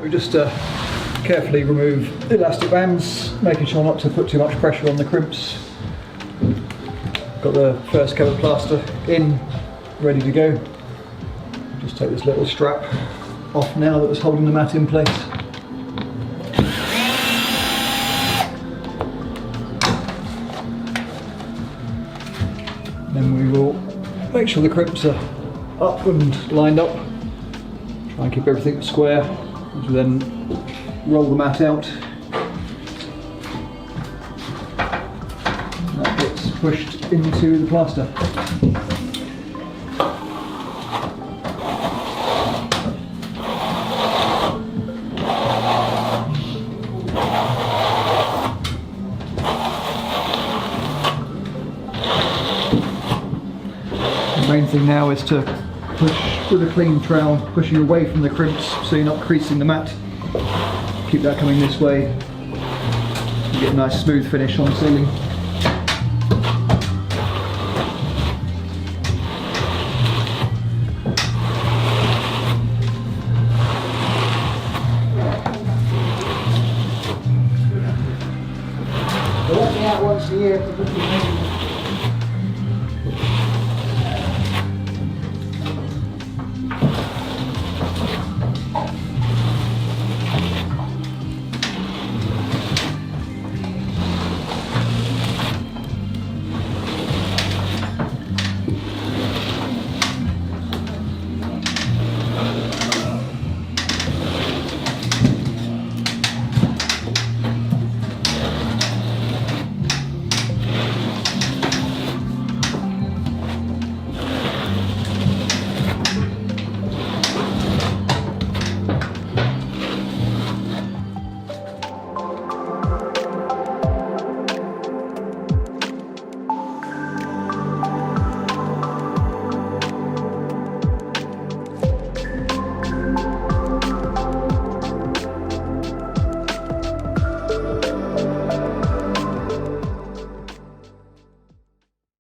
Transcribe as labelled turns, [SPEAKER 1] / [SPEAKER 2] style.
[SPEAKER 1] we just carefully remove the elastic bands, making sure not to put too much pressure on the crimps. Got the first coat of plaster in, ready to go. Just take this little strap off now that was holding the mat in place. Then we will make sure the crimps are up and lined up. Try and keep everything square as we then roll the mat out. That gets pushed into the plaster. The main thing now is to push with a clean trowel, pushing away from the crimps so you're not creasing the mat. Keep that coming this way. You get a nice smooth finish on the ceiling. Let me out once a year to put your